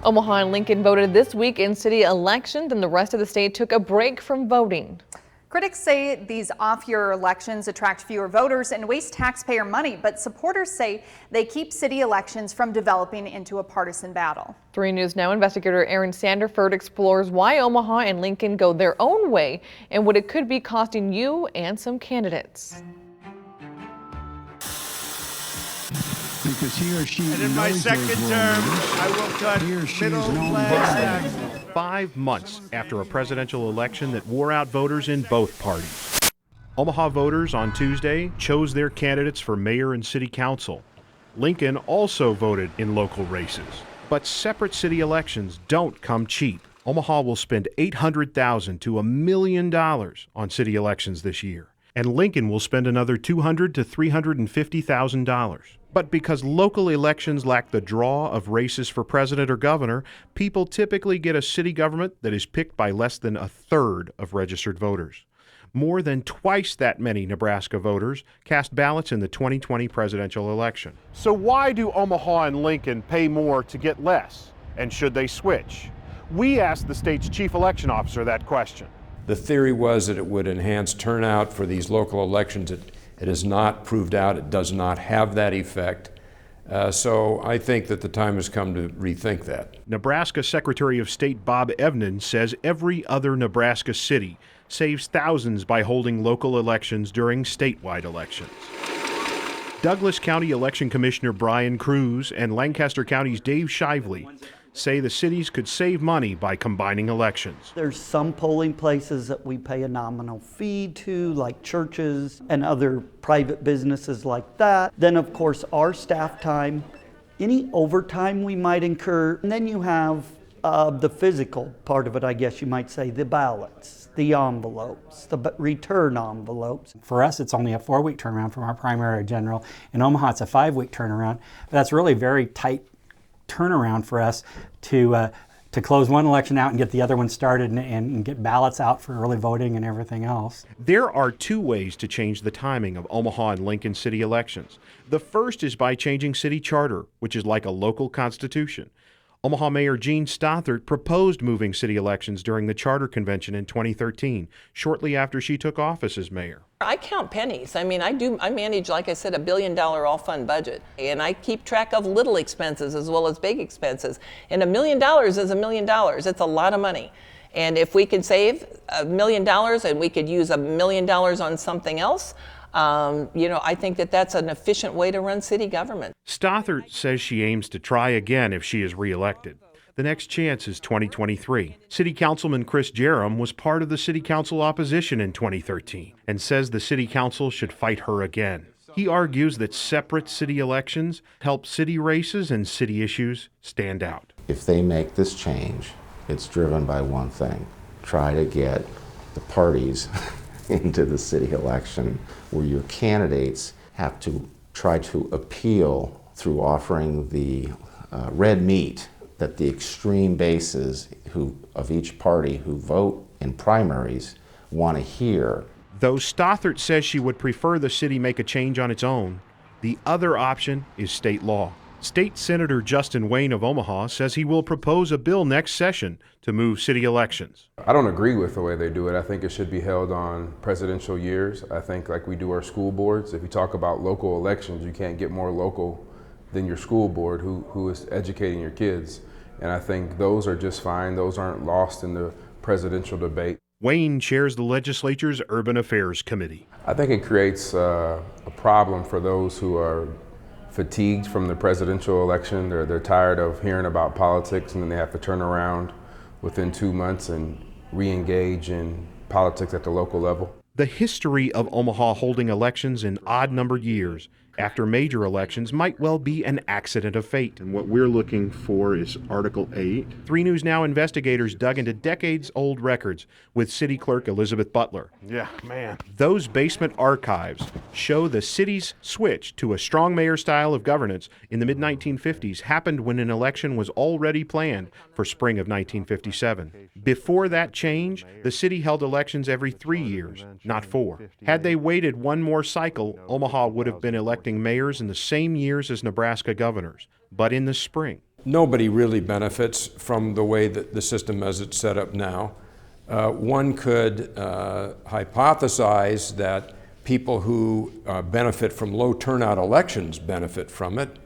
Omaha and Lincoln voted this week in city elections, and the rest of the state took a break from voting. Critics say these off-year elections attract fewer voters and waste taxpayer money, but supporters say they keep city elections from developing into a partisan battle. 3 News Now investigator Aaron Sanderford explores why Omaha and Lincoln go their own way and what it could be costing you and some candidates. Because he or she and in my second term, I will cut middle-class taxes. 5 months after a presidential election that wore out voters in both parties. Omaha voters on Tuesday chose their candidates for mayor and city council. Lincoln also voted in local races. But separate city elections don't come cheap. Omaha will spend $800,000 to $1 million on city elections this year. And Lincoln will spend another $200,000 to $350,000. But because local elections lack the draw of races for president or governor, people typically get a city government that is picked by less than a third of registered voters. More than twice that many Nebraska voters cast ballots in the 2020 presidential election. So why do Omaha and Lincoln pay more to get less? And should they switch? We asked the state's chief election officer that question. The theory was that it would enhance turnout for these local elections. It has not proved out. It does not have that effect. So I think that the time has come to rethink that. Nebraska Secretary of State Bob Evnen says every other Nebraska city saves thousands by holding local elections during statewide elections. Douglas County Election Commissioner Brian Cruz and Lancaster County's Dave Shively say the cities could save money by combining elections. There's some polling places that we pay a nominal fee to, like churches and other private businesses like that. Then, of course, our staff time, any overtime we might incur. And then you have the physical part of it, I guess you might say, the ballots, the envelopes, the return envelopes. For us, it's only a 4-week turnaround from our primary general. In Omaha, it's a 5-week turnaround. But that's really very tight turnaround for us to close one election out and get the other one started and get ballots out for early voting and everything else. There are 2 ways to change the timing of Omaha and Lincoln city elections. The first is by changing city charter, which is like a local constitution. Omaha Mayor Jean Stothert proposed moving city elections during the charter convention in 2013, shortly after she took office as mayor. I count pennies. I mean, I manage, like I said, $1 billion all-fund budget. And I keep track of little expenses as well as big expenses. And $1 million is $1 million. It's a lot of money. And if we can save $1 million and we could use $1 million on something else, I think that that's an efficient way to run city government. Stothert says she aims to try again if she is reelected. The next chance is 2023. City Councilman Chris Jerem was part of the City Council opposition in 2013 and says the City Council should fight her again. He argues that separate city elections help city races and city issues stand out. If they make this change, it's driven by one thing: try to get the parties into the city election, where your candidates have to try to appeal through offering the red meat that the extreme bases of each party who vote in primaries want to hear. Though Stothert says she would prefer the city make a change on its own, the other option is state law. State Senator Justin Wayne of Omaha says he will propose a bill next session to move city elections. I don't agree with the way they do it. I think it should be held on presidential years. I think like we do our school boards, if you talk about local elections, you can't get more local than your school board who is educating your kids. And I think those are just fine. Those aren't lost in the presidential debate. Wayne chairs the legislature's Urban Affairs Committee. I think it creates a problem for those who are fatigued from the presidential election. They're tired of hearing about politics, and then they have to turn around within 2 months and re-engage in politics at the local level. The history of Omaha holding elections in odd-numbered years after major elections might well be an accident of fate. And what we're looking for is Article 8. 3 News Now investigators dug into decades-old records with City Clerk Elizabeth Butler. Yeah, man. Those basement archives show the city's switch to a strong mayor style of governance in the mid-1950s happened when an election was already planned for spring of 1957. Before that change, the city held elections every 3 years, not 4. Had they waited one more cycle, Omaha would have been electing mayors in the same years as Nebraska governors, but in the spring. Nobody really benefits from the way that the system as it's set up now. One could hypothesize that people who benefit from low turnout elections benefit from it,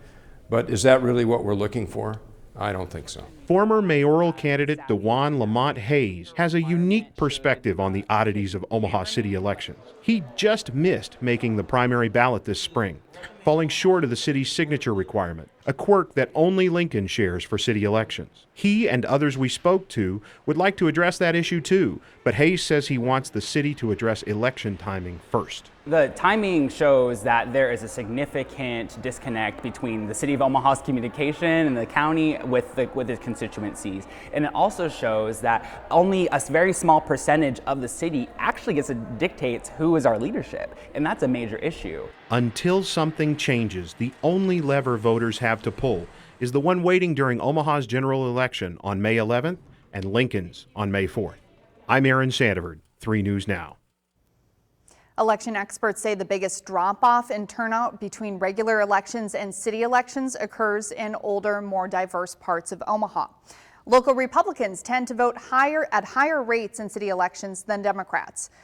but is that really what we're looking for? I don't think so. Former mayoral candidate DeJuan Lamont Hayes has a unique perspective on the oddities of Omaha city elections. He just missed making the primary ballot this spring, falling short of the city's signature requirement, a quirk that only Lincoln shares for city elections. He and others we spoke to would like to address that issue too, but Hayes says he wants the city to address election timing first. The timing shows that there is a significant disconnect between the city of Omaha's communication and the county with its constituencies. And it also shows that only a very small percentage of the city actually gets to dictate who is our leadership. And that's a major issue. Until something changes, the only lever voters have to pull is the one waiting during Omaha's general election on May 11th and Lincoln's on May 4th. I'm Aaron Sandiford, 3 News Now. Election experts say the biggest drop-off in turnout between regular elections and city elections occurs in older, more diverse parts of Omaha. Local Republicans tend to vote at higher rates in city elections than Democrats.